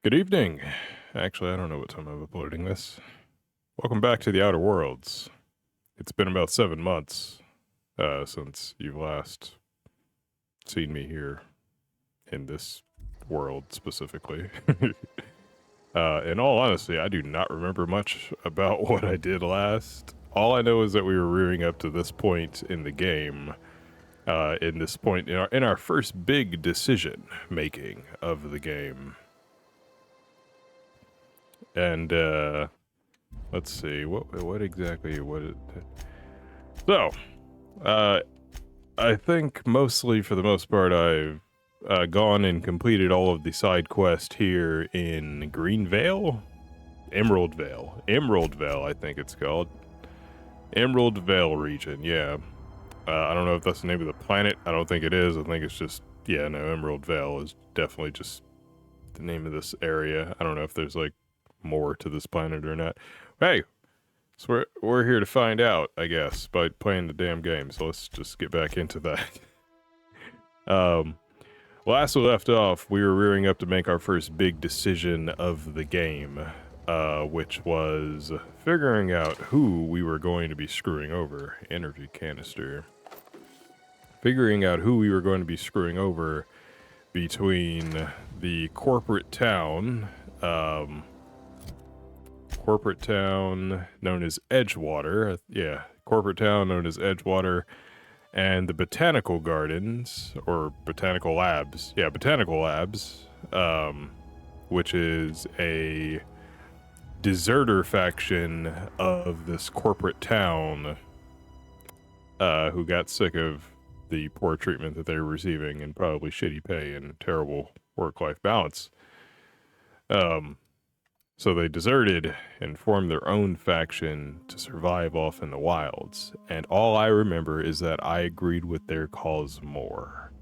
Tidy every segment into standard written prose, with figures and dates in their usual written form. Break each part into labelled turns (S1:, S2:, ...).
S1: Good evening. Actually, I don't know what time I'm uploading this. Welcome back to the Outer Worlds. It's been about 7 months since you've last seen me here in this world specifically. In all honesty, I do not remember much about what I did last. All I know is that we were rearing up to this point in the game. In this point in our first big decision making of the game. And let's see, what exactly, so, uh, I think mostly for the most part I've gone and completed all of the side quests here in Greenvale? Emerald Vale, I think it's called. Emerald Vale region, yeah. I don't know if that's the name of the planet. I don't think it is. I think it's just, yeah, no, Emerald Vale is definitely just the name of this area. I don't know if there's like more to this planet or not. Hey, so we're here to find out, I guess, by playing the damn game. So let's just get back into that. Last we left off, we were rearing up to make our first big decision of the game, which was figuring out who we were going to be screwing over. Energy canister. Figuring out who we were going to be screwing over between the corporate town known as Edgewater. Yeah, corporate town known as Edgewater, and the botanical gardens, or botanical labs. Yeah, botanical labs, which is a deserter faction of this corporate town who got sick of the poor treatment that they were receiving and probably shitty pay and terrible work-life balance. So they deserted and formed their own faction to survive off in the wilds. And all I remember is that I agreed with their cause more.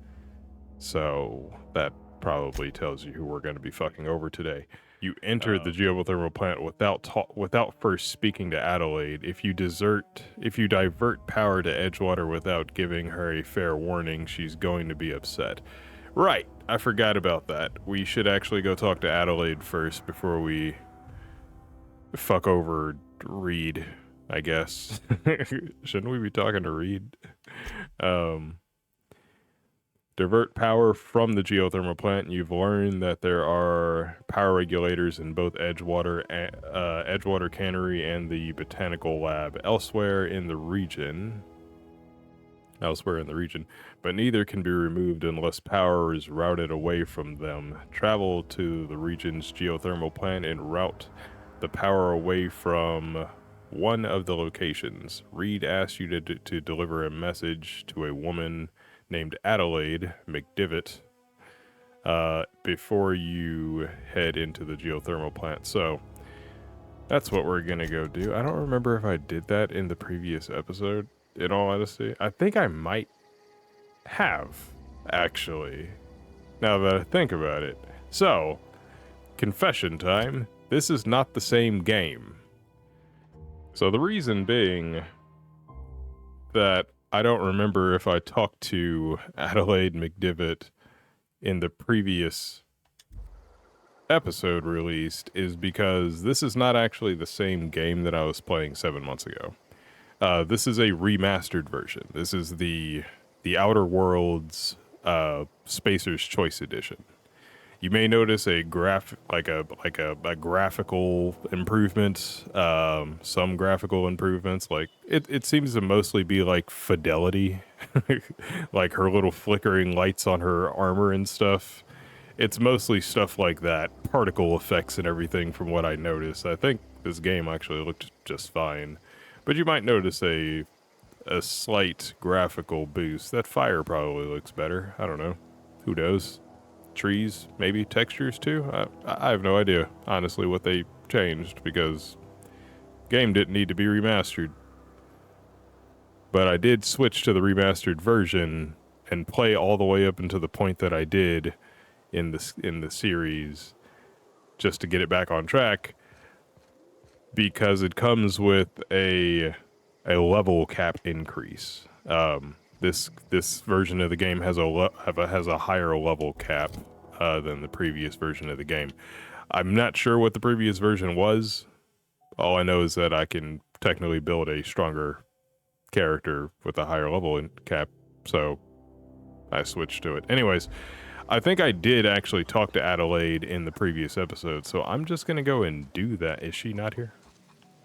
S1: So that probably tells you who we're going to be fucking over today. You entered the geothermal plant without first speaking to Adelaide. If you divert power to Edgewater without giving her a fair warning, she's going to be upset. Right, I forgot about that. We should actually go talk to Adelaide first before we fuck over Reed, I guess. Shouldn't we be talking to Reed? Divert power from the geothermal plant. You've learned that there are power regulators in both Edgewater Cannery and the Botanical Lab elsewhere in the region, but neither can be removed unless power is routed away from them. Travel to the region's geothermal plant and route the power away from one of the locations. Reed asks you to deliver a message to a woman named Adelaide McDivitt before you head into the geothermal plant. So that's what we're gonna go do. I don't remember if I did that in the previous episode, in all honesty. I think I might have, actually, now that I think about it. So, confession time. This is not the same game. So the reason being that I don't remember if I talked to Adelaide McDivitt in the previous episode released is because this is not actually the same game that I was playing 7 months ago. This is a remastered version. This is the Outer Worlds Spacer's Choice Edition. You may notice a graphical improvement, some graphical improvements. Like it seems to mostly be like fidelity, like her little flickering lights on her armor and stuff. It's mostly stuff like that, particle effects and everything from what I noticed. I think this game actually looked just fine, but you might notice a slight graphical boost. That fire probably looks better. I don't know. Who knows? Trees, maybe textures too. I have no idea, honestly, what they changed because game didn't need to be remastered. But I did switch to the remastered version and play all the way up until the point that I did in the series, just to get it back on track, because it comes with a level cap increase. This version of the game has a higher level cap than the previous version of the game. I'm not sure what the previous version was. All I know is that I can technically build a stronger character with a higher level in cap, so I switched to it. Anyways, I think I did actually talk to Adelaide in the previous episode, so I'm just gonna go and do that. Is she not here?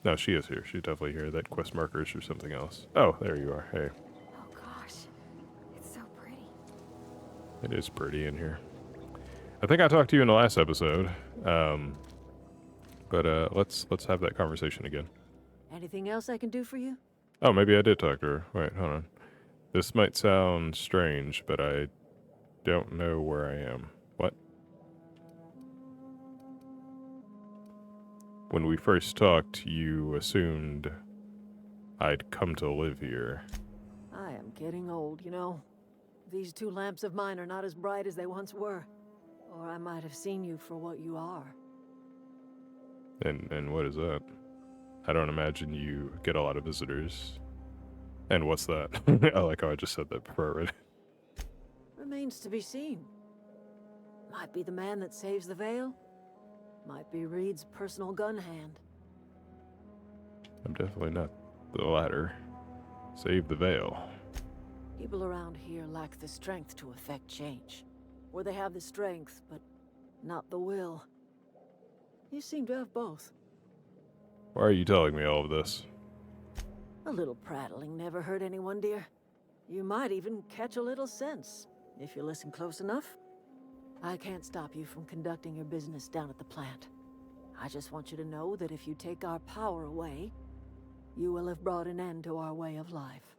S1: No, she is here. She's definitely here. That quest marker is for something else. Oh, there you are. Hey.
S2: Oh gosh, it's so pretty.
S1: It is pretty in here. I think I talked to you in the last episode, but let's have that conversation again.
S2: Anything else I can do for you?
S1: Oh, maybe I did talk to her. Wait, hold on. This might sound strange, but I don't know where I am. What? When we first talked, you assumed I'd come to live here.
S2: I am getting old, you know. These two lamps of mine are not as bright as they once were. Or I might have seen you for what you are.
S1: And what is that? I don't imagine you get a lot of visitors. And what's that? I like how I just said that before I read it.
S2: Remains to be seen. Might be the man that saves the veil. Might be Reed's personal gun hand.
S1: I'm definitely not the latter. Save the veil.
S2: People around here lack the strength to effect change. Or they have the strength, but not the will. You seem to have both.
S1: Why are you telling me all of this?
S2: A little prattling never hurt anyone, dear. You might even catch a little sense, if you listen close enough. I can't stop you from conducting your business down at the plant. I just want you to know that if you take our power away, you will have brought an end to our way of life.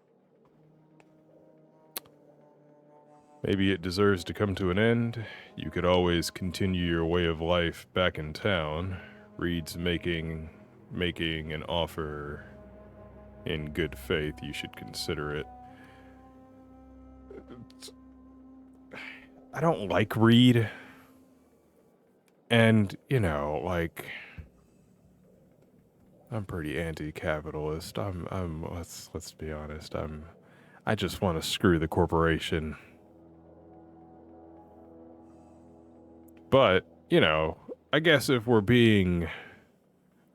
S1: Maybe it deserves to come to an end. You could always continue your way of life back in town. Reed's making an offer in good faith. You should consider it. I don't like Reed. And, you know, like, I'm pretty anti-capitalist. Let's be honest. I just want to screw the corporation. But, you know, I guess if we're being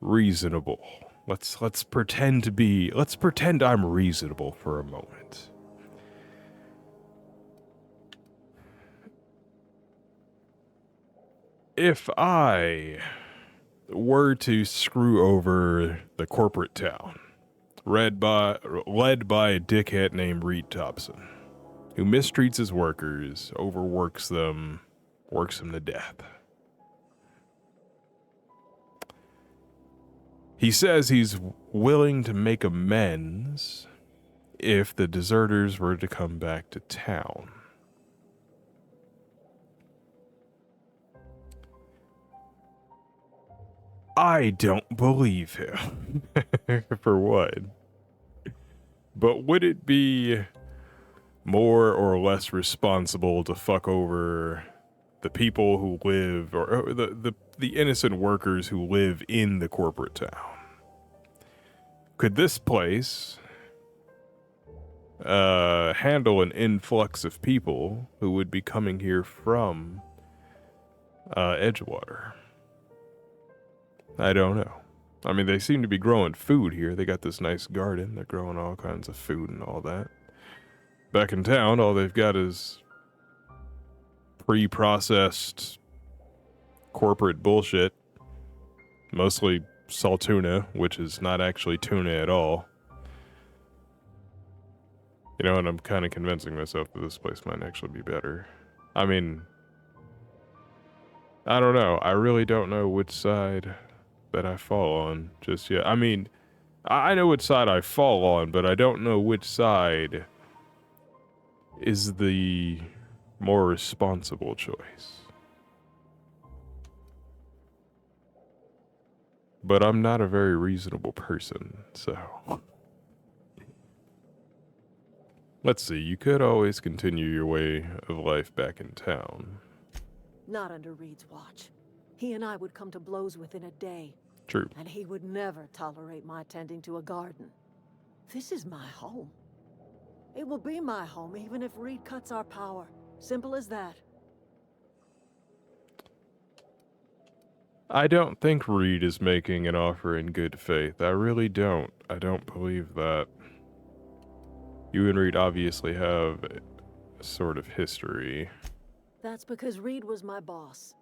S1: reasonable, let's pretend I'm reasonable for a moment. If I were to screw over the corporate town, led by a dickhead named Reed Thompson, who mistreats his workers, overworks them, works them to death. He says he's willing to make amends if the deserters were to come back to town. I don't believe him, for one. But would it be more or less responsible to fuck over the people who live, or the innocent workers who live in the corporate town? Could this place handle an influx of people who would be coming here from Edgewater? I don't know. I mean, they seem to be growing food here. They got this nice garden. They're growing all kinds of food and all that. Back in town, all they've got is pre-processed corporate bullshit. Mostly salt tuna, which is not actually tuna at all. You know, and I'm kind of convincing myself that this place might actually be better. I mean, I don't know. I really don't know which side that I fall on just yet. I mean, I know which side I fall on, but I don't know which side is the more responsible choice. But I'm not a very reasonable person, so... Let's see, you could always continue your way of life back in town.
S2: Not under Reed's watch. He and I would come to blows within a day.
S1: True.
S2: And he would never tolerate my tending to a garden. This is my home. It will be my home even if Reed cuts our power. Simple as that.
S1: I don't think Reed is making an offer in good faith. I really don't. I don't believe that. You and Reed obviously have a sort of history.
S2: That's because Reed was my boss.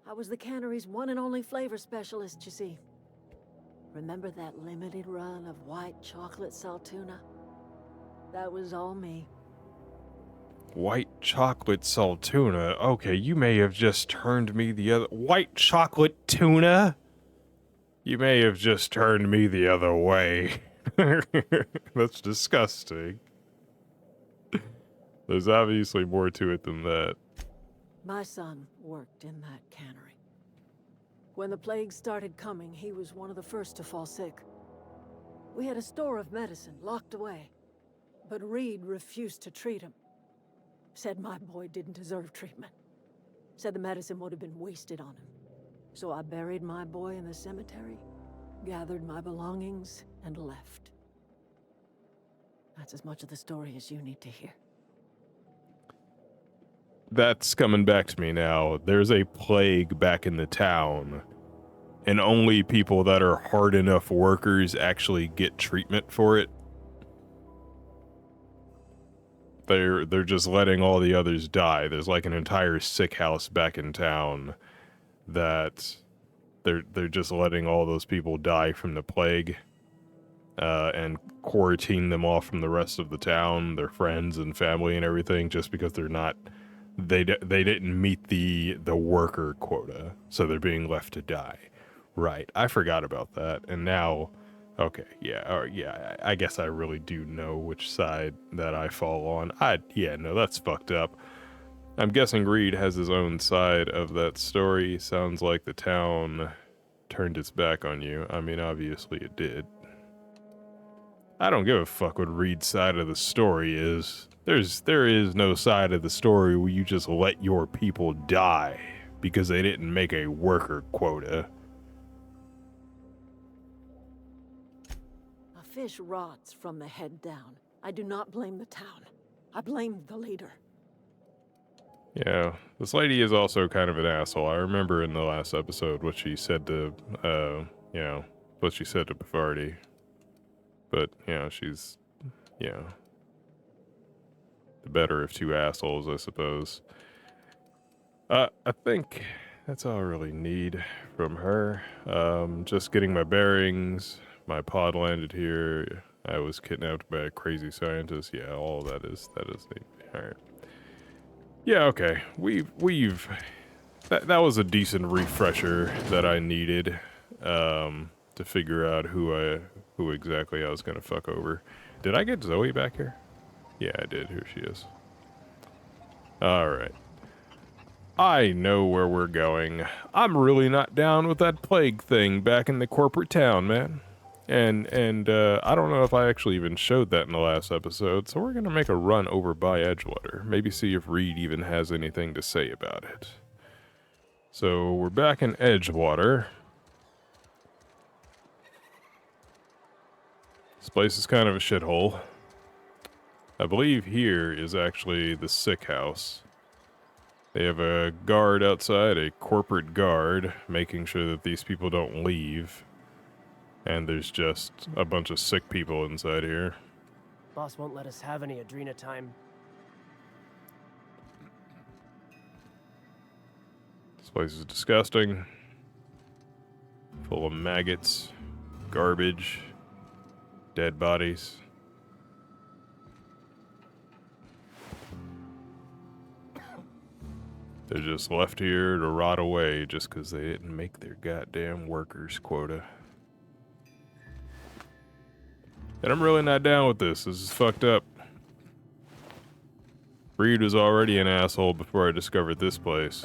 S2: I was the cannery's one and only flavor specialist, you see. Remember that limited run of white chocolate saltuna? That was all me.
S1: White chocolate saltuna. Okay, you may have just turned me the other... White chocolate tuna? You may have just turned me the other way. That's disgusting. There's obviously more to it than that.
S2: My son worked in that cannery. When the plague started coming, he was one of the first to fall sick. We had a store of medicine locked away, but Reed refused to treat him. Said my boy didn't deserve treatment. Said the medicine would have been wasted on him. So I buried my boy in the cemetery, gathered my belongings, and left. That's as much of the story as you need to hear.
S1: That's coming back to me now. There's a plague back in the town, and only people that are hard enough workers actually get treatment for it. They're just letting all the others die. There's like an entire sick house back in town that they're just letting all those people die from the plague, and quarantine them off from the rest of the town, their friends and family and everything, just because they're not they didn't meet the worker quota, so they're being left to die. Right, I forgot about that, and now, okay, yeah, I guess I really do know which side that I fall on. No, that's fucked up. I'm guessing Reed has his own side of that story. Sounds like the town turned its back on you. I mean, obviously it did. I don't give a fuck what Reed's side of the story is. There is no side of the story where you just let your people die because they didn't make a worker quota.
S2: A fish rots from the head down. I do not blame the town. I blame the leader.
S1: Yeah, this lady is also kind of an asshole. I remember in the last episode what she said to, what she said to Bavardi. But, she's, the better of two assholes, I suppose. I think that's all I really need from her. Just getting my bearings. My pod landed here. I was kidnapped by a crazy scientist. Yeah, all of that is neat. All right. Yeah, okay. That was a decent refresher that I needed, to figure out who exactly I was gonna fuck over. Did I get Zoe back here? Yeah, I did. Here she is. All right. I know where we're going. I'm really not down with that plague thing back in the corporate town, man. And I don't know if I actually even showed that in the last episode, so we're gonna make a run over by Edgewater. Maybe see if Reed even has anything to say about it. So we're back in Edgewater. This place is kind of a shithole. I believe here is actually the sick house. They have a guard outside, a corporate guard, making sure that these people don't leave. And there's just a bunch of sick people inside here.
S3: Boss won't let us have any Adrena time.
S1: This place is disgusting. Full of maggots, garbage, dead bodies. They're just left here to rot away just because they didn't make their goddamn workers quota. And I'm really not down with this. This is fucked up. Reed was already an asshole before I discovered this place.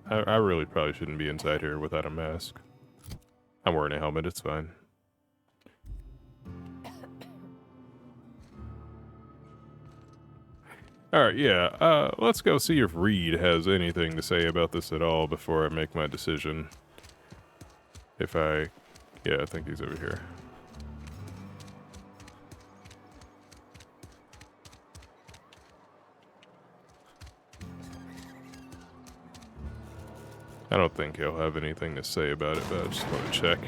S1: I really probably shouldn't be inside here without a mask. I'm wearing a helmet, it's fine. Alright, yeah, let's go see if Reed has anything to say about this at all before I make my decision. Yeah, I think he's over here. I don't think he'll have anything to say about it, but I just want to check.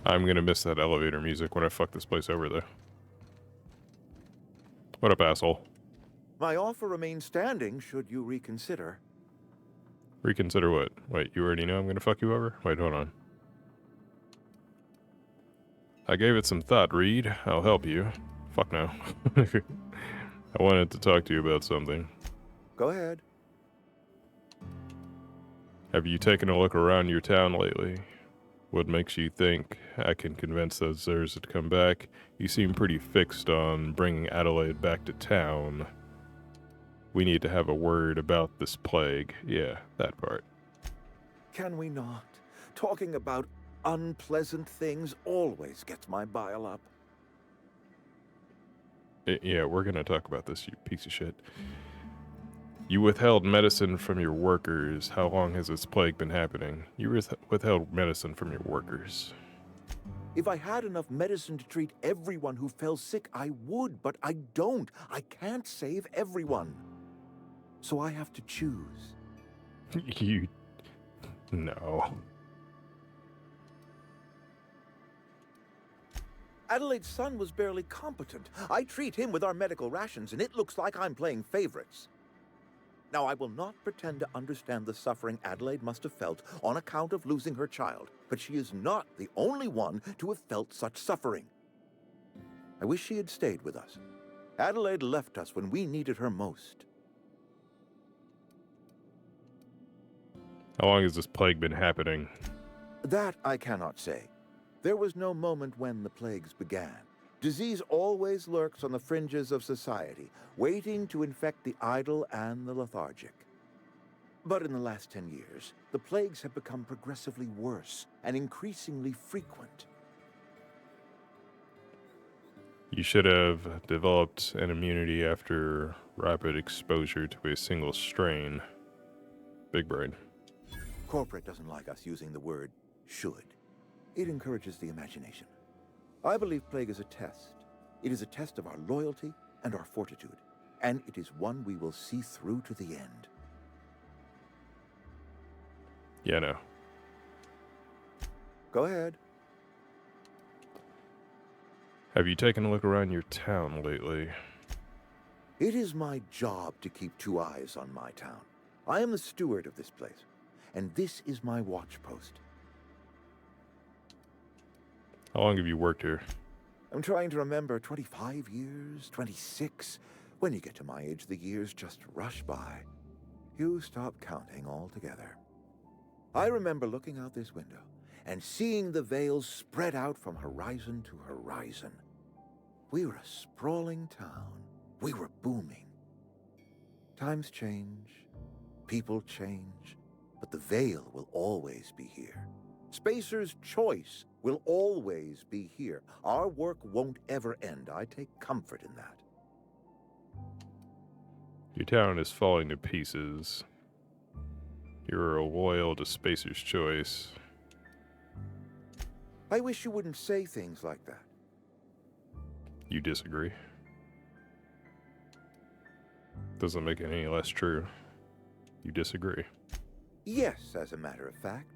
S1: I'm gonna miss that elevator music when I fuck this place over, though. What up, asshole?
S4: My offer remains standing should you reconsider.
S1: Reconsider what? Wait, you already know I'm gonna fuck you over? Wait, hold on. I gave it some thought, Reed. I'll help you. Fuck no. I wanted to talk to you about something.
S4: Go ahead.
S1: Have you taken a look around your town lately? What makes you think I can convince those Zers to come back? You seem pretty fixed on bringing Adelaide back to town. We need to have a word about this plague. Yeah, that part.
S4: Can we not? Talking about unpleasant things always gets my bile up.
S1: Yeah, we're gonna talk about this, you piece of shit. You withheld medicine from your workers. How long has this plague been happening? You withheld medicine from your workers.
S4: If I had enough medicine to treat everyone who fell sick, I would, but I don't. I can't save everyone. So I have to choose.
S1: You... No.
S4: Adelaide's son was barely competent. I treat him with our medical rations, and it looks like I'm playing favorites. Now, I will not pretend to understand the suffering Adelaide must have felt on account of losing her child, but she is not the only one to have felt such suffering. I wish she had stayed with us. Adelaide left us when we needed her most.
S1: How long has this plague been happening?
S4: That I cannot say. There was no moment when the plagues began. Disease always lurks on the fringes of society, waiting to infect the idle and the lethargic. But in the last 10 years, the plagues have become progressively worse and increasingly frequent.
S1: You should have developed an immunity after rapid exposure to a single strain. Big brain.
S4: Corporate doesn't like us using the word should. It encourages the imagination. I believe plague is a test. It is a test of our loyalty and our fortitude, and it is one we will see through to the end.
S1: Yeah, no.
S4: Go ahead.
S1: Have you taken a look around your town lately?
S4: It is my job to keep two eyes on my town. I am the steward of this place, and this is my watch post.
S1: How long have you worked here?
S4: I'm trying to remember 25 years, 26. When you get to my age, the years just rush by. You stop counting altogether. I remember looking out this window and seeing the veils spread out from horizon to horizon. We were a sprawling town. We were booming. Times change, people change, but the veil will always be here. Spacer's choice will always be here. Our work won't ever end. I take comfort in that.
S1: Your town is falling to pieces. You're loyal to Spacer's choice.
S4: I wish you wouldn't say things like that.
S1: You disagree? Doesn't make it any less true. You disagree.
S4: Yes, as a matter of fact.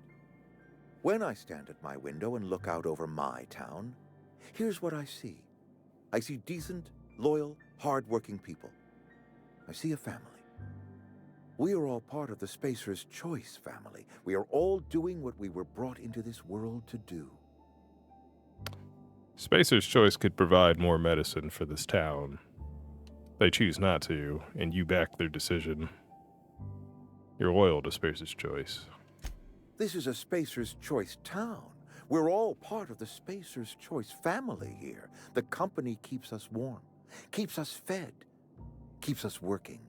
S4: When I stand at my window and look out over my town, here's what I see. I see decent, loyal, hard-working people. I see a family. We are all part of the Spacer's Choice family. We are all doing what we were brought into this world to do.
S1: Spacer's Choice could provide more medicine for this town. They choose not to, and you back their decision. You're loyal to Spacer's Choice.
S4: This is a Spacer's Choice town. We're all part of the Spacer's Choice family here. The company keeps us warm, keeps us fed, keeps us working.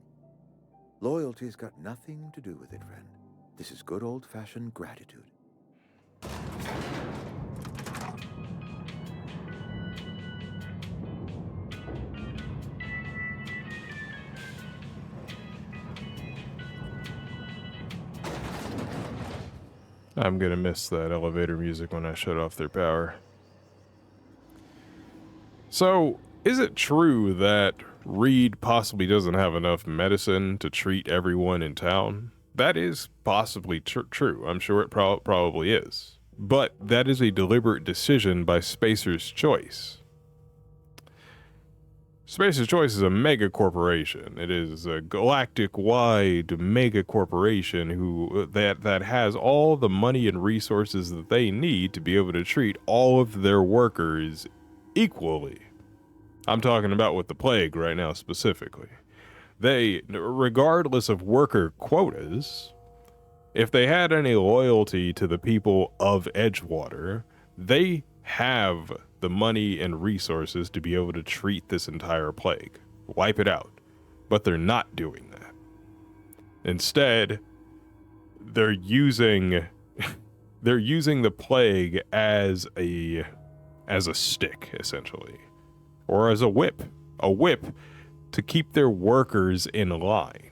S4: Loyalty's got nothing to do with it, friend. This is good old-fashioned gratitude.
S1: I'm gonna miss that elevator music when I shut off their power. So, is it true that Reed possibly doesn't have enough medicine to treat everyone in town? That is possibly true. I'm sure it probably is. But that is a deliberate decision by Spacer's Choice. Spacer's Choice is a mega corporation. It is a galactic-wide mega corporation that has all the money and resources that they need to be able to treat all of their workers equally. I'm talking about with the plague right now specifically. They, regardless of worker quotas, if they had any loyalty to the people of Edgewater, they have the money and resources to be able to treat this entire plague, wipe it out. But they're not doing that. Instead, they're using the plague as a stick, essentially, or as a whip to keep their workers in line.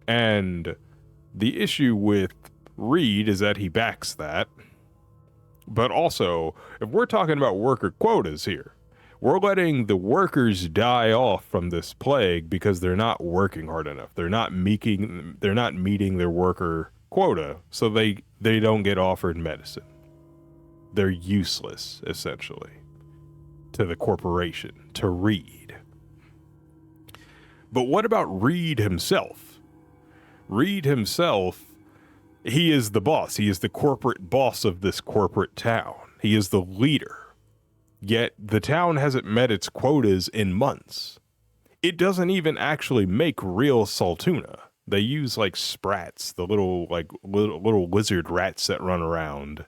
S1: And the issue with Reed is that he backs that. But also, if we're talking about worker quotas here, we're letting the workers die off from this plague because they're not working hard enough. They're not meeting their worker quota, so they don't get offered medicine. They're useless, essentially, to the corporation, to Reed. But what about Reed himself? Reed himself, he is the boss. He is the corporate boss of this corporate town. He is the leader. Yet the town hasn't met its quotas in months. It doesn't even actually make real saltuna. They use like sprats, the little lizard rats that run around.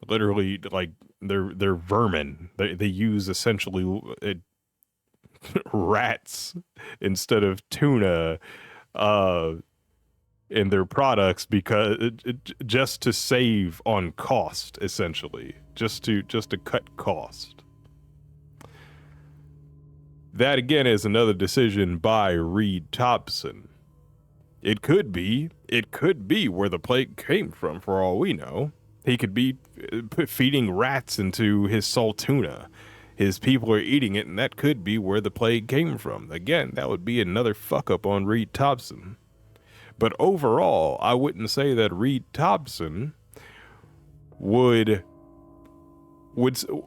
S1: Literally, like they're vermin. They use essentially rats instead of tuna in their products because just to save on cost, essentially, just to cut cost. That again is another decision by Reed Thompson. It could be where the plague came from, for all we know. He could be feeding rats into his saltuna. His people are eating it, and that could be where the plague came from. Again, that would be another fuck up on Reed Thompson. But overall, I wouldn't say that Reed Thompson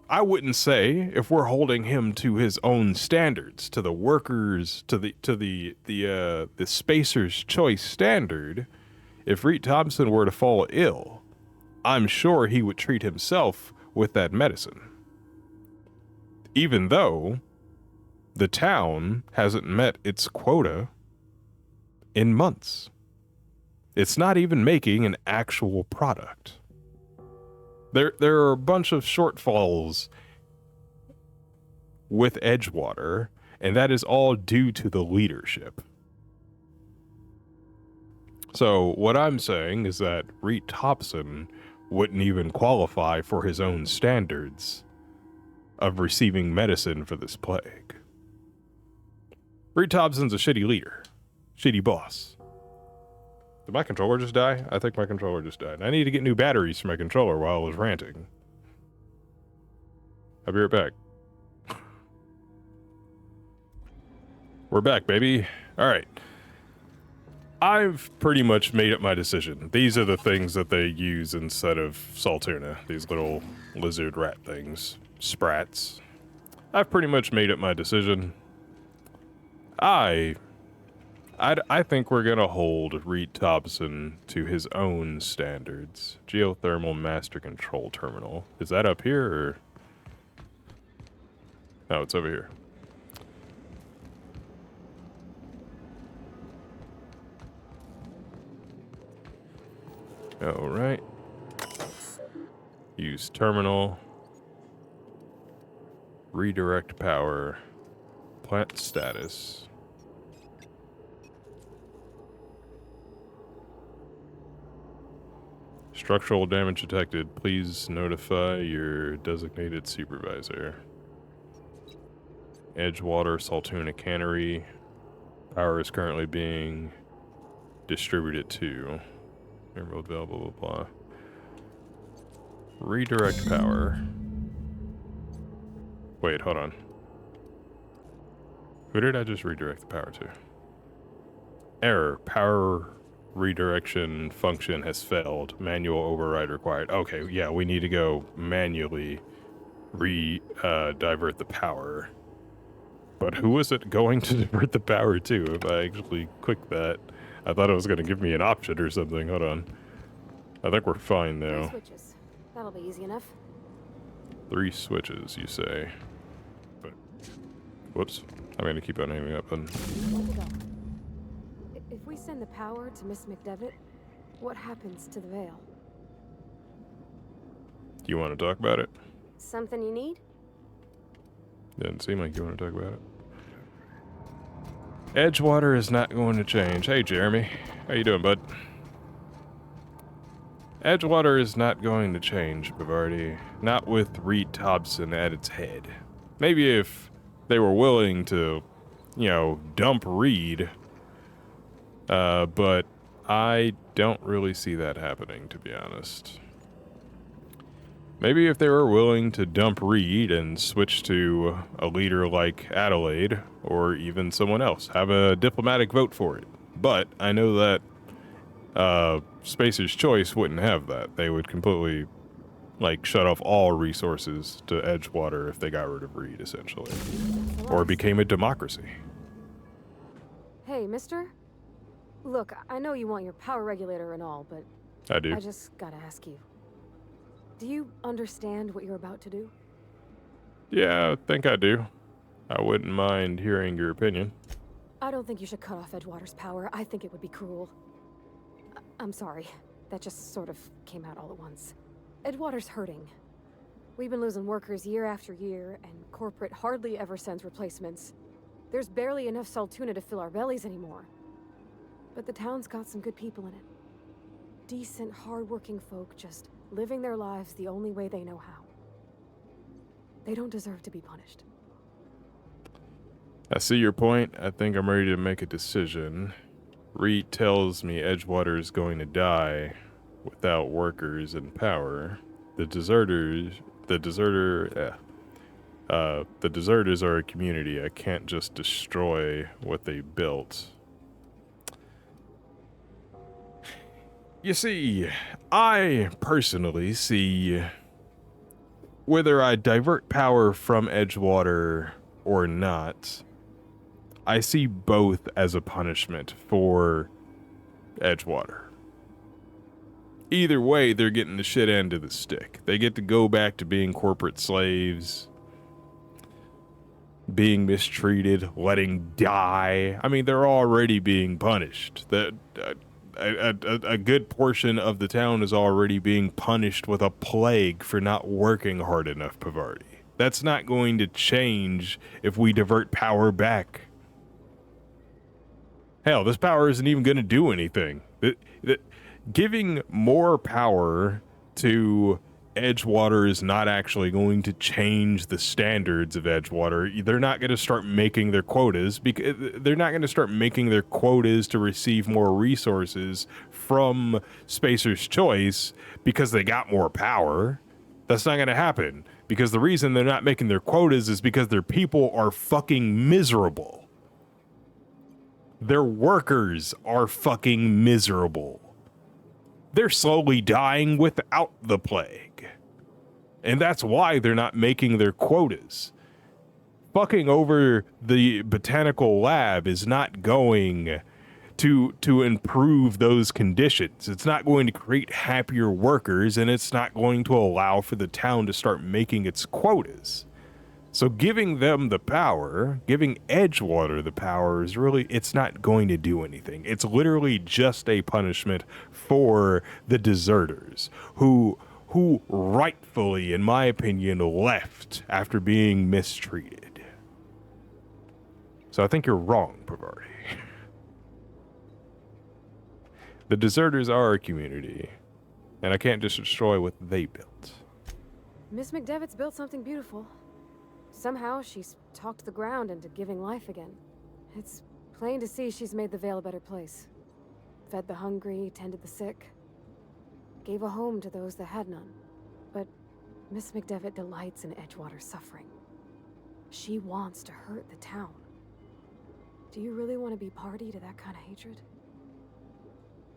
S1: I wouldn't say, if we're holding him to his own standards, to the workers, to the Spacer's Choice standard, if Reed Thompson were to fall ill, I'm sure he would treat himself with that medicine. Even though the town hasn't met its quota in months. It's not even making an actual product. There are a bunch of shortfalls with Edgewater, and that is all due to the leadership. So what I'm saying is that Reed Thompson wouldn't even qualify for his own standards of receiving medicine for this plague. Reed Thompson's a shitty leader. Shitty boss. Did my controller just die? I think my controller just died. I need to get new batteries for my controller while I was ranting. I'll be right back. We're back, baby. Alright. I've pretty much made up my decision. These are the things that they use instead of saltuna. These little lizard rat things. Sprats. I've pretty much made up my decision. I think we're gonna hold Reed Thompson to his own standards. Geothermal Master Control Terminal. Is that up here, or? No, it's over here. Alright. Use terminal. Redirect power. Plant status. Structural damage detected. Please notify your designated supervisor. Edgewater Saltuna Cannery. Power is currently being distributed to. Emerald Bell, blah, blah, blah. Redirect power. Wait, hold on. Who did I just redirect the power to? Error. Power redirection function has failed. Manual override required. Okay, yeah, we need to go manually divert the power. But who was it going to divert the power to if I actually click that? I thought it was going to give me an option or something. Hold on. I think we're fine
S5: 3
S1: now.
S5: switches. That'll be easy enough.
S1: 3 switches, you say. But, whoops. I'm going to keep on aiming up. And
S5: Where to go? If we send the power to Miss McDevitt, what happens to the veil?
S1: do you want to talk about it?
S5: Something you need?
S1: Doesn't seem like you want to talk about it. Edgewater is not going to change. Hey, Jeremy. How you doing, bud? Edgewater is not going to change, Bavardi. Not with Reed Thompson at its head. Maybe if they were willing to, dump Reed. But I don't really see that happening, to be honest. Maybe if they were willing to dump Reed and switch to a leader like Adelaide, or even someone else, have a diplomatic vote for it. But I know that Spacer's Choice wouldn't have that. They would completely, shut off all resources to Edgewater if they got rid of Reed, essentially. Or became a democracy.
S5: Hey, mister? Look, I know you want your power regulator and all, but
S1: I do.
S5: I just gotta ask you. Do you understand what you're about to do?
S1: Yeah, I think I do. I wouldn't mind hearing your opinion.
S5: I don't think you should cut off Edgewater's power. I think it would be cruel. I'm sorry. That just sort of came out all at once. Edgewater's hurting. We've been losing workers year after year, and corporate hardly ever sends replacements. There's barely enough Saltuna to fill our bellies anymore. But the town's got some good people in it. Decent, hard-working folk just living their lives the only way they know how. They don't deserve to be punished.
S1: I see your point. I think I'm ready to make a decision. Reed tells me Edgewater is going to die without workers and power. The deserters are a community. I can't just destroy what they built. You see, I personally see whether I divert power from Edgewater or not, I see both as a punishment for Edgewater. Either way, they're getting the shit end of the stick. They get to go back to being corporate slaves, being mistreated, letting die. I mean, they're already being punished. A good portion of the town is already being punished with a plague for not working hard enough, Pavardi. That's not going to change if we divert power back. Hell, this power isn't even going to do anything. Giving more power to Edgewater is not actually going to change the standards of Edgewater. They're not going to start making their quotas because they're not going to start making their quotas to receive more resources from Spacer's Choice because they got more power. That's not going to happen because the reason they're not making their quotas is because their people are fucking miserable. Their workers are fucking miserable. They're slowly dying without the plague. And that's why they're not making their quotas. Fucking over the botanical lab is not going to improve those conditions. It's not going to create happier workers, and it's not going to allow for the town to start making its quotas. So giving them the power, giving Edgewater the power is really, it's not going to do anything. It's literally just a punishment for the deserters who rightfully, in my opinion, left after being mistreated. So I think you're wrong, Pavardi. The deserters are a community, and I can't just destroy what they built.
S5: Miss McDevitt's built something beautiful. Somehow she's talked the ground into giving life again. It's plain to see she's made the Vale a better place. Fed the hungry, tended the sick. Gave a home to those that had none. But Miss McDevitt delights in Edgewater's suffering. She wants to hurt the town. Do you really want to be party to that kind of hatred?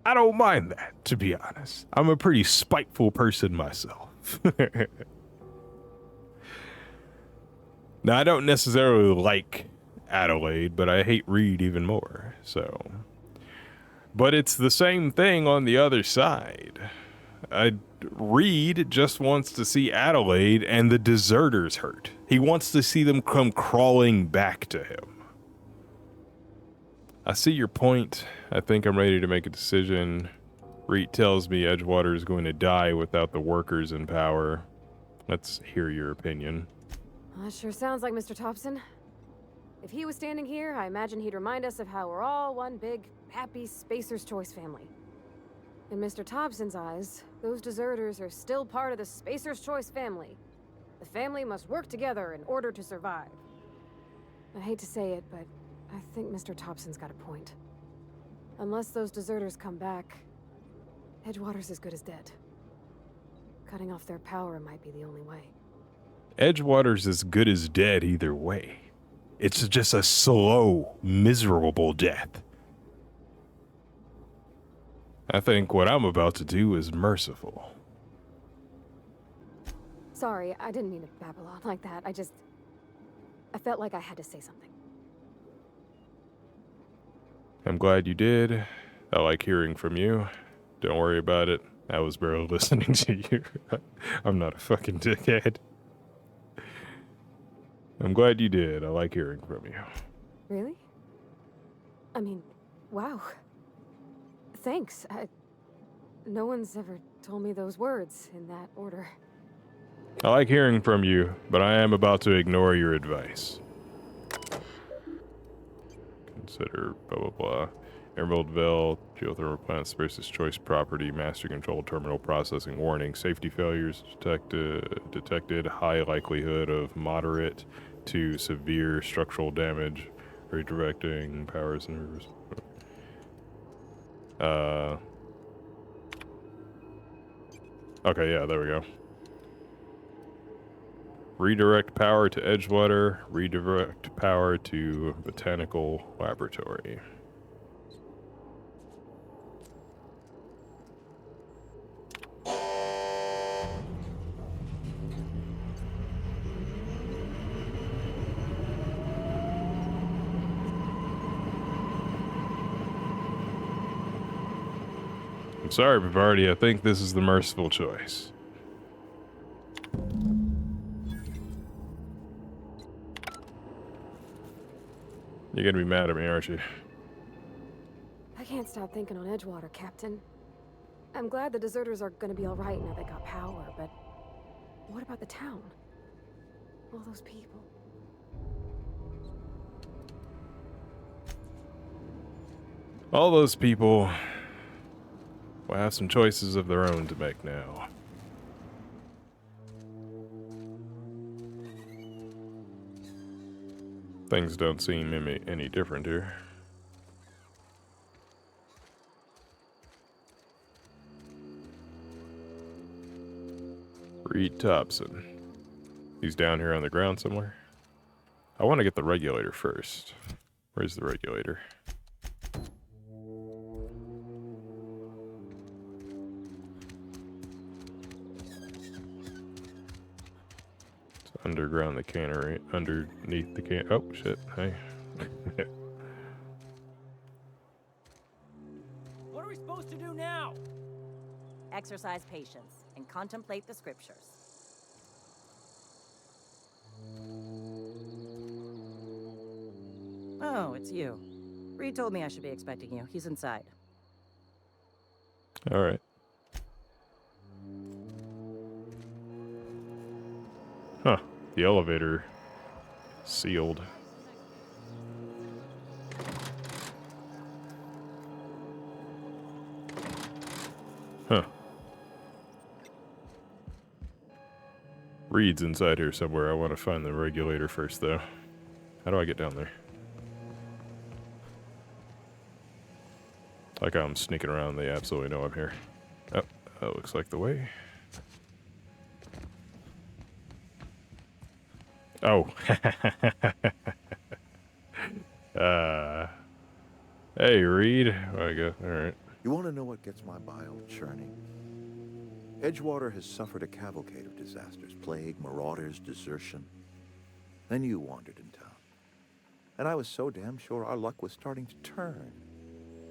S1: I don't mind that, to be honest. I'm a pretty spiteful person myself. Now, I don't necessarily like Adelaide, but I hate Reed even more, so. But it's the same thing on the other side. Reed just wants to see Adelaide and the deserters hurt. He wants to see them come crawling back to him. I see your point. I think I'm ready to make a decision. Reed tells me Edgewater is going to die without the workers in power. Let's hear your opinion.
S5: Well, that sure sounds like Mr. Thompson. If he was standing here, I imagine he'd remind us of how we're all one big, happy Spacer's Choice family. In Mr. Thompson's eyes, those deserters are still part of the Spacer's Choice family. The family must work together in order to survive. I hate to say it, but I think Mr. Thompson's got a point. Unless those deserters come back, Edgewater's as good as dead. Cutting off their power might be the only way.
S1: Edgewater's as good as dead either way. It's just a slow, miserable death. I think what I'm about to do is merciful.
S5: Sorry, I didn't mean to babble on like that. I felt like I had to say something.
S1: I'm glad you did. I like hearing from you. Don't worry about it. I was barely listening to you. I'm not a fucking dickhead. I'm glad you did. I like hearing from you.
S5: Really? I mean, wow. Thanks. No one's ever told me those words in that order.
S1: I like hearing from you, but I am about to ignore your advice. Consider blah blah blah. Emeraldville, geothermal plant, Spacer's Choice property, master control terminal processing warning, safety failures detected, high likelihood of moderate to severe structural damage, redirecting powers and rivers. Okay, yeah, there we go. Redirect power to Edgewater, redirect power to Botanical Laboratory. I'm sorry, Bavardi, I think this is the merciful choice. You're gonna be mad at me, aren't you?
S5: I can't stop thinking on Edgewater, Captain. I'm glad the deserters are gonna be alright now they got power, but what about the town? All those people.
S1: All those people will have some choices of their own to make now. Things don't seem any different here. Reed Thompson. He's down here on the ground somewhere. I want to get the regulator first. Where's the regulator? It's underground the cannery, underneath the can. Oh shit! Hey.
S6: What are we supposed to do now?
S7: Exercise patience and contemplate the scriptures. Oh, it's you. Reed told me I should be expecting you. He's inside.
S1: All right. Huh. The elevator sealed. Huh. Reed's inside here somewhere. I want to find the regulator first, though. How do I get down there? Like I'm sneaking around. They absolutely know I'm here. Oh, that looks like the way. Oh. uh, hey, Reed. I go. All right.
S4: You want to know what gets my bile churning? Edgewater has suffered a cavalcade of disasters: plague, marauders, desertion. Then you wandered in town. And I was so damn sure our luck was starting to turn.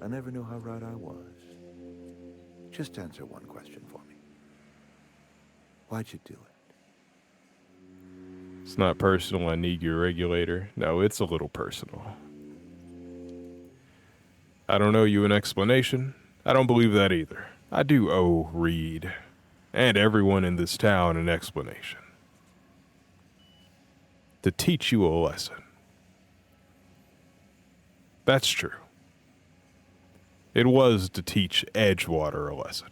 S4: I never knew how right I was. Just answer one question for me. Why'd you do it?
S1: It's not personal. I need your regulator. No, it's a little personal. I don't owe you an explanation. I don't believe that either. I do owe Reed and everyone in this town an explanation. To teach you a lesson. That's true. It was to teach Edgewater a lesson.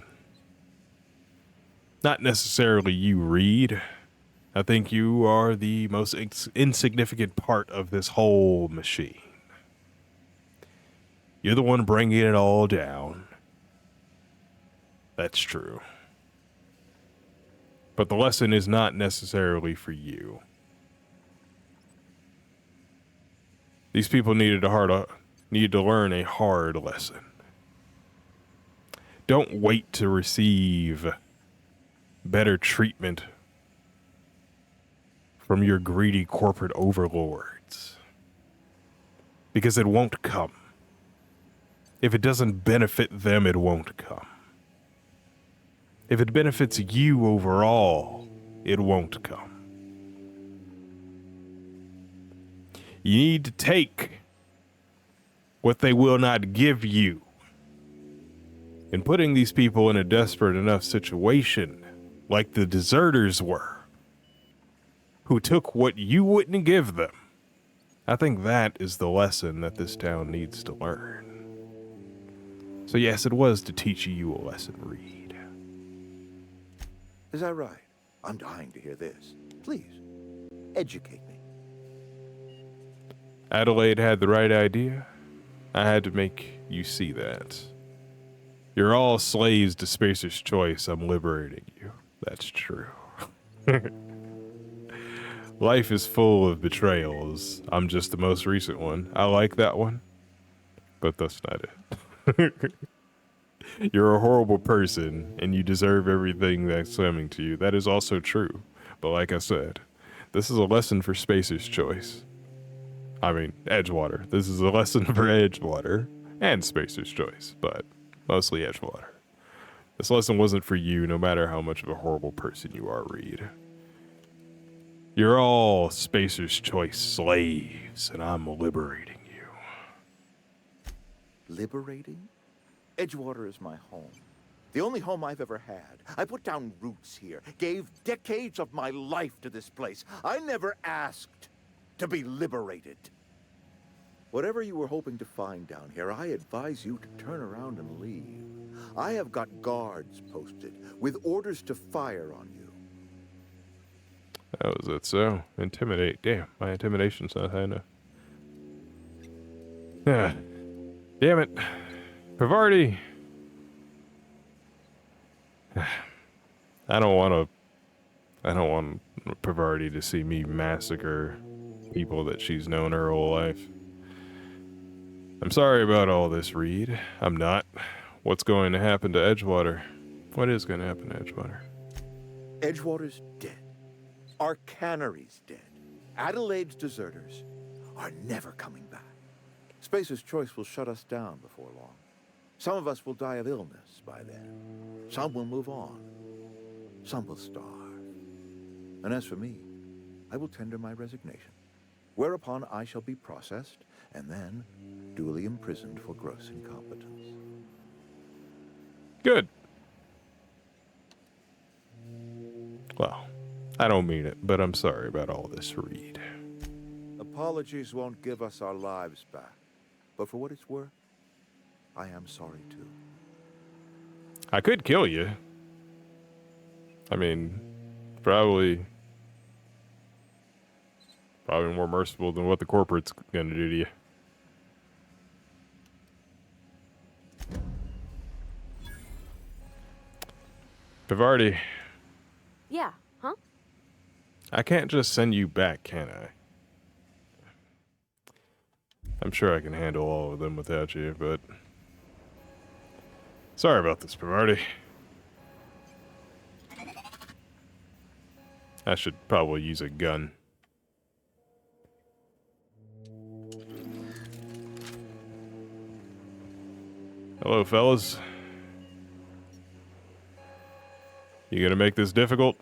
S1: Not necessarily you, Reed. I think you are the most insignificant part of this whole machine. You're the one bringing it all down. That's true. But the lesson is not necessarily for you. These people need to learn a hard lesson. Don't wait to receive better treatment from your greedy corporate overlords. Because it won't come. If it doesn't benefit them, it won't come. If it benefits you overall, it won't come. You need to take what they will not give you. And putting these people in a desperate enough situation, like the deserters were, who took what you wouldn't give them, I think that is the lesson that this town needs to learn. So yes, it was to teach you a lesson, Reed.
S4: Is that right? I'm dying to hear this. Please, educate me.
S1: Adelaide had the right idea. I had to make you see that. You're all slaves to Spacer's choice. I'm liberating you. That's true. Life is full of betrayals. I'm just the most recent one. I like that one, but that's not it. You're a horrible person, and you deserve everything that's coming to you. That is also true. But like I said, this is a lesson for Spacer's choice. I mean, Edgewater. This is a lesson for Edgewater and Spacer's choice, but mostly Edgewater. This lesson wasn't for you, no matter how much of a horrible person you are, Reed. You're all Spacer's choice slaves, and I'm liberating you.
S4: Liberating? Edgewater is my home. The only home I've ever had. I put down roots here, gave decades of my life to this place. I never asked to be liberated. Whatever you were hoping to find down here, I advise you to turn around and leave. I have got guards posted with orders to fire on you.
S1: Oh, is that so? Intimidate. Damn, my intimidation's not high enough. Ah, damn it. Pavardi. I don't want Pavardi to see me massacre people that she's known her whole life. I'm sorry about all this, Reed. I'm not. What's going to happen to Edgewater? What is going to happen to Edgewater?
S4: Edgewater's dead. Our cannery's dead. Adelaide's deserters are never coming back. Spacer's choice will shut us down before long. Some of us will die of illness by then. Some will move on. Some will starve. And as for me, I will tender my resignation, whereupon I shall be processed and then duly imprisoned for gross incompetence.
S1: Good. Well, I don't mean it, but I'm sorry about all this, Reed.
S4: Apologies won't give us our lives back, but for what it's worth, I am sorry too.
S1: I could kill you. I mean, probably more merciful than what the corporate's gonna do to you. Pavardi,
S5: Yeah, huh?
S1: I can't just send you back, can I? I'm sure I can handle all of them without you, but... Sorry about this, Pavardi. I should probably use a gun. Hello, fellas. You gonna make this difficult?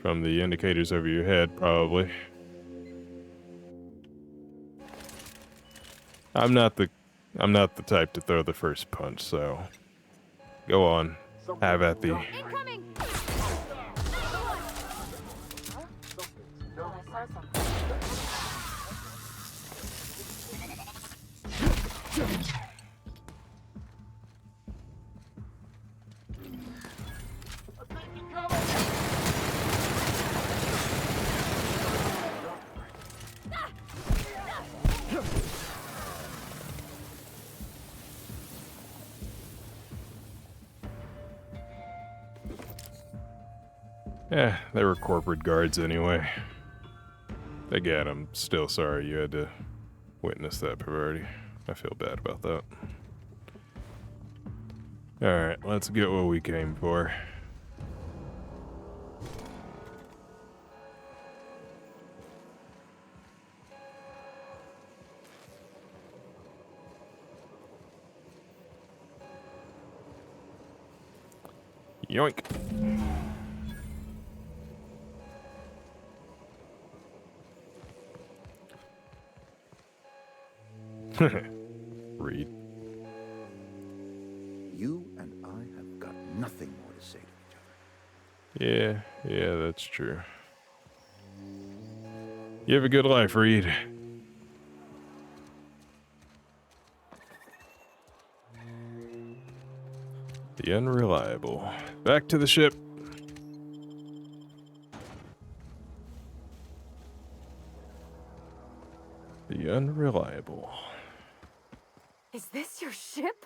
S1: From the indicators over your head, probably. I'm not the type to throw the first punch, so go on. Have at thee.
S5: Incoming!
S1: Yeah, they were corporate guards anyway. Again, I'm still sorry you had to witness that, Pavardi. I feel bad about that. Alright, let's get what we came for. Yoink. Reed.
S4: You and I have got nothing more to say to each other.
S1: Yeah, that's true. You have a good life, Reed. The unreliable. Back to the ship. The unreliable.
S5: Is this your ship?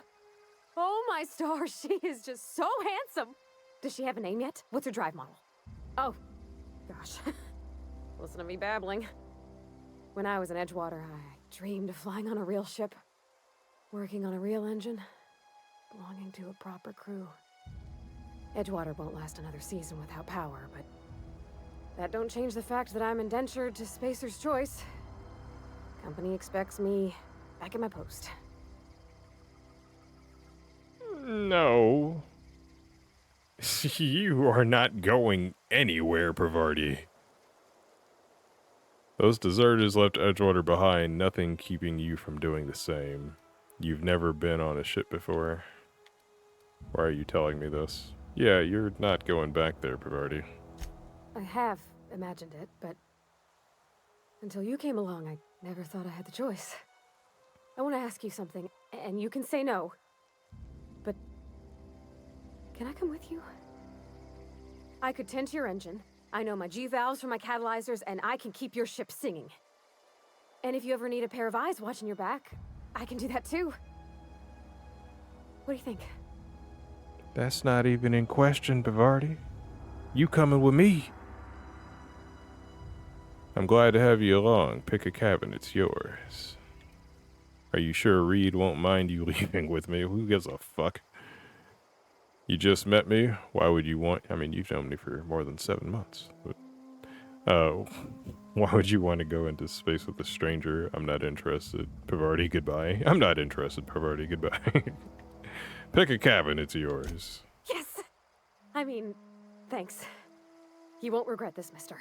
S5: Oh my stars, she is just so handsome. Does she have a name yet? What's her drive model? Oh, gosh. Listen to me babbling. When I was in Edgewater, I dreamed of flying on a real ship, working on a real engine, belonging to a proper crew. Edgewater won't last another season without power, but that don't change the fact that I'm indentured to Spacer's Choice. Company expects me back at my post.
S1: No. You are not going anywhere, Pavardi. Those deserters left Edgewater behind, nothing keeping you from doing the same. You've never been on a ship before. Why are you telling me this? Yeah, you're not going back there, Pavardi.
S5: I have imagined it, but until you came along, I never thought I had the choice. I want to ask you something, and you can say no. But can I come with you? I could tend to your engine. I know my G-valves for my catalyzers, and I can keep your ship singing. And if you ever need a pair of eyes watching your back, I can do that too. What do you think?
S1: That's not even in question, Pavardi. You coming with me. I'm glad to have you along. Pick a cabin, it's yours. Are you sure Reed won't mind you leaving with me? Who gives a fuck? You just met me. Why would you want... I mean, you've known me for more than 7 months. But, why would you want to go into space with a stranger? I'm not interested. Pavardi, goodbye. I'm not interested. Pavardi, goodbye. Pick a cabin, it's yours.
S5: Yes! I mean, thanks. You won't regret this, mister.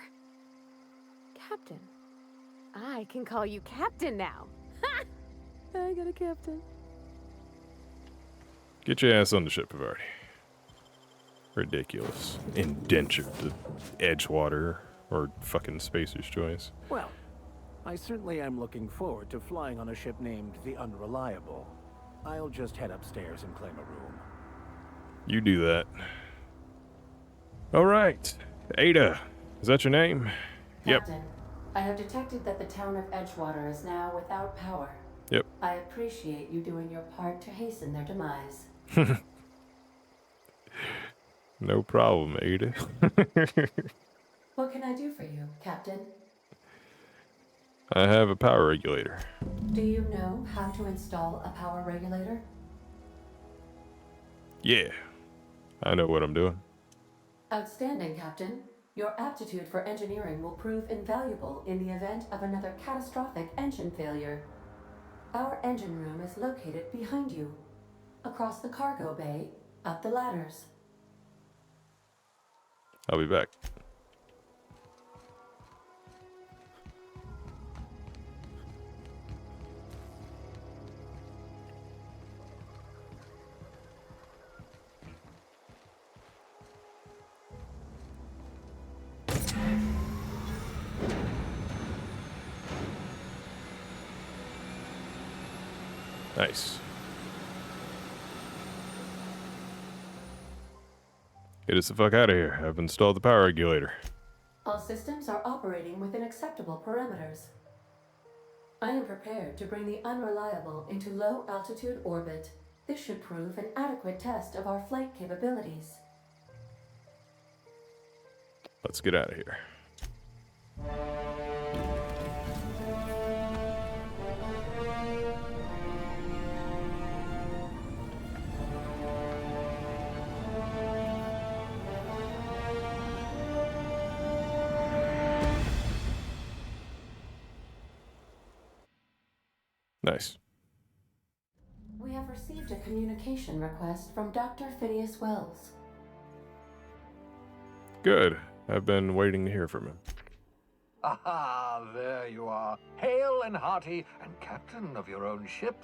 S5: Captain. I can call you Captain now. Ha! I got a captain.
S1: Get your ass on the ship, Pavardi. Ridiculous. Indentured to Edgewater or fucking Spacer's Choice.
S8: Well, I certainly am looking forward to flying on a ship named the Unreliable. I'll just head upstairs and claim a room.
S1: You do that. All right. Ada, is that your name?
S9: Captain, I have detected that the town of Edgewater is now without power.
S1: Yep.
S9: I appreciate you doing your part to hasten their demise.
S1: No problem, Edith.
S9: What can I do for you, Captain?
S1: I have a power regulator.
S9: Do you know how to install a power regulator?
S1: Yeah, I know what I'm doing.
S9: Outstanding, Captain. Your aptitude for engineering will prove invaluable in the event of another catastrophic engine failure. Our engine room is located behind you, across the cargo bay, up the ladders.
S1: I'll be back. Nice. Get us the fuck out of here. I've installed the power regulator.
S9: All systems are operating within acceptable parameters. I am prepared to bring the Unreliable into low-altitude orbit. This should prove an adequate test of our flight capabilities.
S1: Let's get out of here. Nice.
S9: We have received a communication request from Dr. Phineas Wells.
S1: Good. I've been waiting to hear from him.
S8: Aha, there you are. Hale and hearty, and captain of your own ship.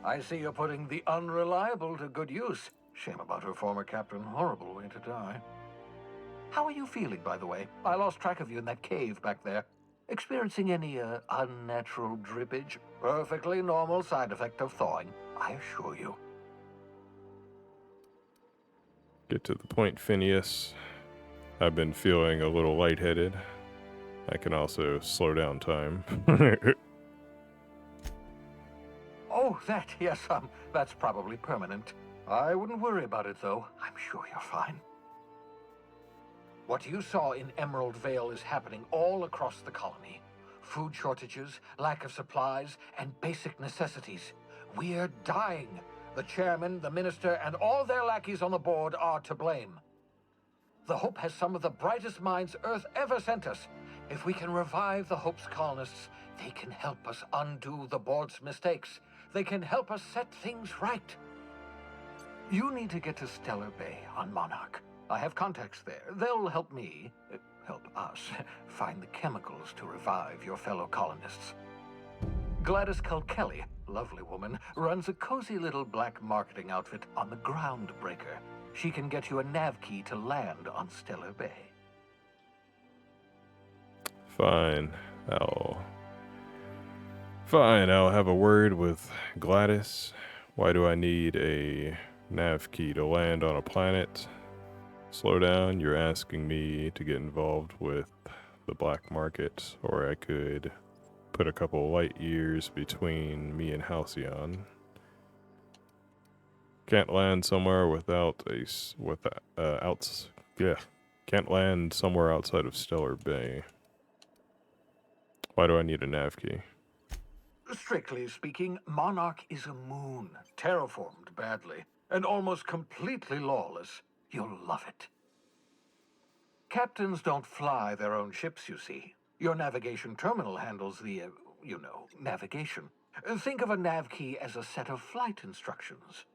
S8: I see you're putting the Unreliable to good use. Shame about her former captain. Horrible way to die. How are you feeling, by the way? I lost track of you in that cave back there. Experiencing any, unnatural drippage? Perfectly normal side effect of thawing, I assure you.
S1: Get to the point, Phineas. I've been feeling a little lightheaded. I can also slow down time.
S8: Oh, that, yes, that's probably permanent. I wouldn't worry about it, though. I'm sure you're fine. What you saw in Emerald Vale is happening all across the colony. Food shortages, lack of supplies, and basic necessities. We're dying. The chairman, the minister, and all their lackeys on the board are to blame. The Hope has some of the brightest minds Earth ever sent us. If we can revive the Hope's colonists, they can help us undo the board's mistakes. They can help us set things right. You need to get to Stellar Bay on Monarch. I have contacts there. They'll help me, help us, find the chemicals to revive your fellow colonists. Gladys Kelly, lovely woman, runs a cozy little black marketing outfit on the Groundbreaker. She can get you a nav key to land on Stellar Bay.
S1: Fine. I'll have a word with Gladys. Why do I need a nav key to land on a planet? Slow down, you're asking me to get involved with the black market, or I could put a couple light years between me and Halcyon. Can't land somewhere can't land somewhere outside of Stellar Bay. Why do I need a nav key?
S8: Strictly speaking, Monarch is a moon, terraformed badly, and almost completely lawless. You'll love it. Captains don't fly their own ships, you see. Your navigation terminal handles the, navigation. Think of a nav key as a set of flight instructions.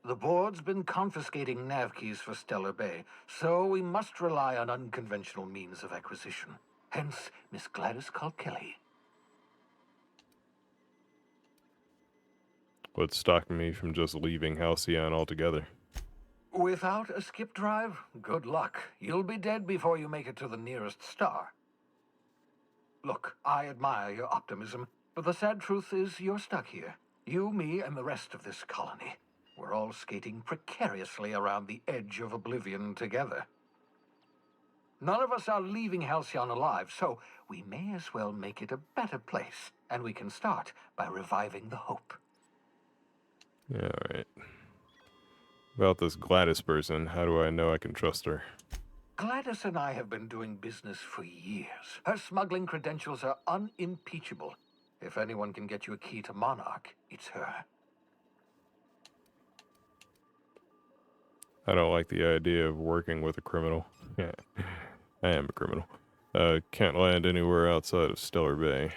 S8: The board's been confiscating nav keys for Stellar Bay, so we must rely on unconventional means of acquisition. Hence, Miss Gladys Kelly.
S1: What's stopping me from just leaving Halcyon altogether?
S8: Without a skip drive, good luck. You'll be dead before you make it to the nearest star. Look, I admire your optimism, but the sad truth is you're stuck here. You, me, and the rest of this colony. We're all skating precariously around the edge of oblivion together. None of us are leaving Halcyon alive, so we may as well make it a better place, and we can start by reviving the Hope.
S1: Yeah, alright. About this Gladys person, how do I know I can trust her?
S8: Gladys and I have been doing business for years. Her smuggling credentials are unimpeachable. If anyone can get you a key to Monarch, it's her.
S1: I don't like the idea of working with a criminal. Yeah, I am a criminal. Can't land anywhere outside of Stellar Bay.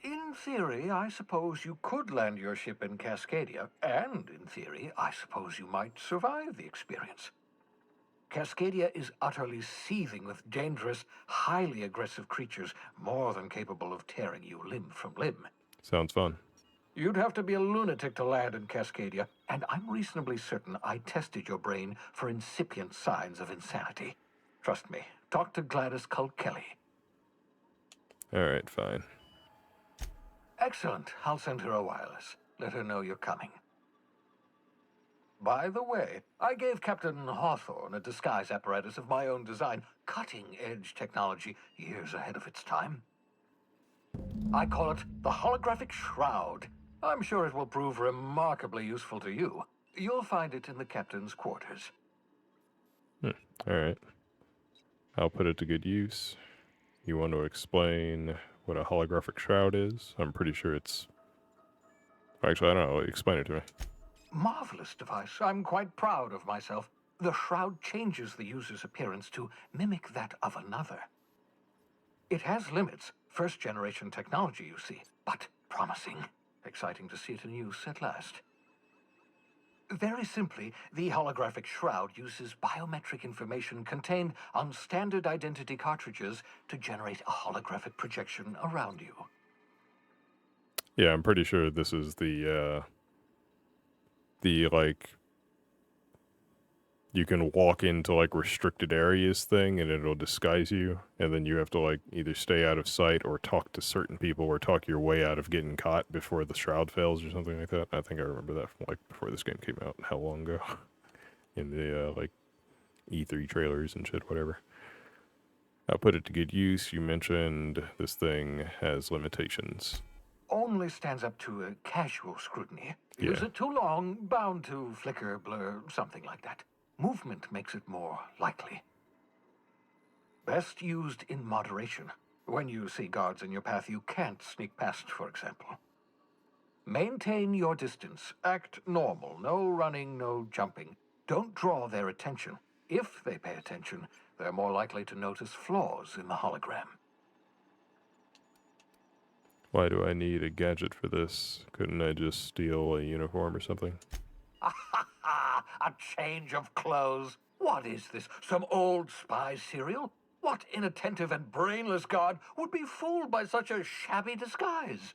S8: In theory, I suppose you could land your ship in Cascadia, and in theory, I suppose you might survive the experience. Cascadia is utterly seething with dangerous, highly aggressive creatures, more than capable of tearing you limb from limb.
S1: Sounds fun.
S8: You'd have to be a lunatic to land in Cascadia, and I'm reasonably certain I tested your brain for incipient signs of insanity. Trust me, talk to Gladys Kelly.
S1: Alright, fine.
S8: Excellent. I'll send her a wireless. Let her know you're coming. By the way, I gave Captain Hawthorne a disguise apparatus of my own design, cutting-edge technology years ahead of its time. I call it the Holographic Shroud. I'm sure it will prove remarkably useful to you. You'll find it in the captain's quarters.
S1: Alright. I'll put it to good use. You want to explain what a holographic shroud is? I'm pretty sure it's... Actually, I don't know. Explain it to me.
S8: Marvelous device. I'm quite proud of myself. The shroud changes the user's appearance to mimic that of another. It has limits. First-generation technology, you see, but promising. Exciting to see it in use at last. Very simply, the holographic shroud uses biometric information contained on standard identity cartridges to generate a holographic projection around you.
S1: Yeah, I'm pretty sure this is the like, you can walk into like restricted areas thing and it'll disguise you, and then you have to like either stay out of sight or talk to certain people or talk your way out of getting caught before the shroud fails or something like that. I think I remember that from like before this game came out, how long ago, in the like E3 trailers and shit, whatever. I'll put it to good use. You mentioned this thing has limitations.
S8: Only stands up to a casual scrutiny.
S1: Yeah.
S8: Use it too long, bound to flicker, blur, something like that. Movement makes it more likely. Best used in moderation. When you see guards in your path you can't sneak past, for example. Maintain your distance. Act normal. No running, no jumping. Don't draw their attention. If they pay attention, they're more likely to notice flaws in the hologram.
S1: Why do I need a gadget for this? Couldn't I just steal a uniform or something?
S8: A change of clothes. What is this? Some old spy serial? What inattentive and brainless guard would be fooled by such a shabby disguise?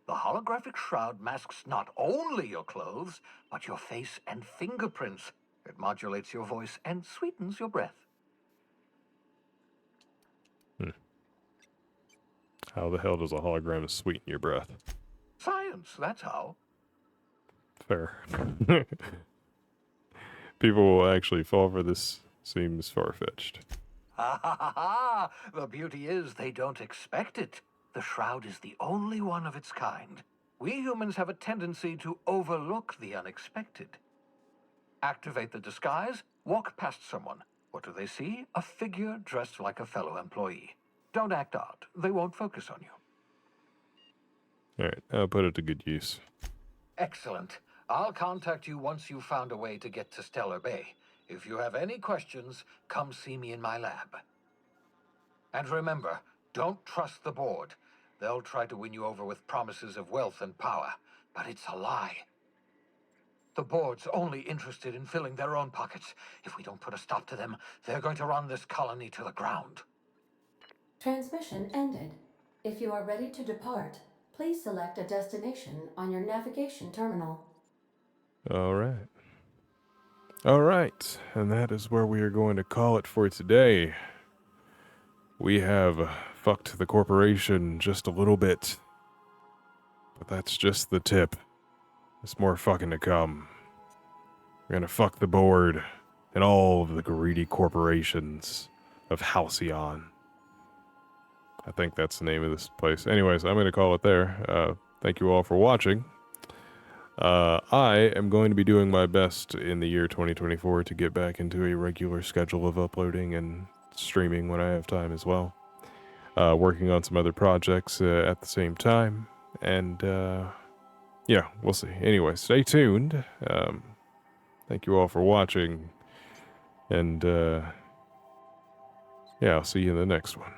S8: The holographic shroud masks not only your clothes, but your face and fingerprints. It modulates your voice and sweetens your breath.
S1: How the hell does a hologram sweeten your breath?
S8: Science, that's how.
S1: Fair. People will actually fall for this. Seems far-fetched.
S8: The beauty is they don't expect it. The shroud is the only one of its kind. We humans have a tendency to overlook the unexpected. Activate the disguise, walk past someone. What do they see? A figure dressed like a fellow employee. Don't act odd. They won't focus on you.
S1: Alright, I'll put it to good use.
S8: Excellent. I'll contact you once you've found a way to get to Stellar Bay. If you have any questions, come see me in my lab. And remember, don't trust the board. They'll try to win you over with promises of wealth and power, but it's a lie. The board's only interested in filling their own pockets. If we don't put a stop to them, they're going to run this colony to the ground.
S9: Transmission ended. If you are ready to depart, please select a destination on your navigation terminal.
S1: Alright. Alright, and that is where we are going to call it for today. We have fucked the corporation just a little bit. But that's just the tip. There's more fucking to come. We're gonna fuck the board and all of the greedy corporations of Halcyon. I think that's the name of this place. Anyways, I'm gonna call it there. Thank you all for watching. I am going to be doing my best in the year 2024 to get back into a regular schedule of uploading and streaming when I have time as well. Working on some other projects at the same time, and yeah, we'll see. Anyway, stay tuned. Thank you all for watching, and yeah, I'll see you in the next one.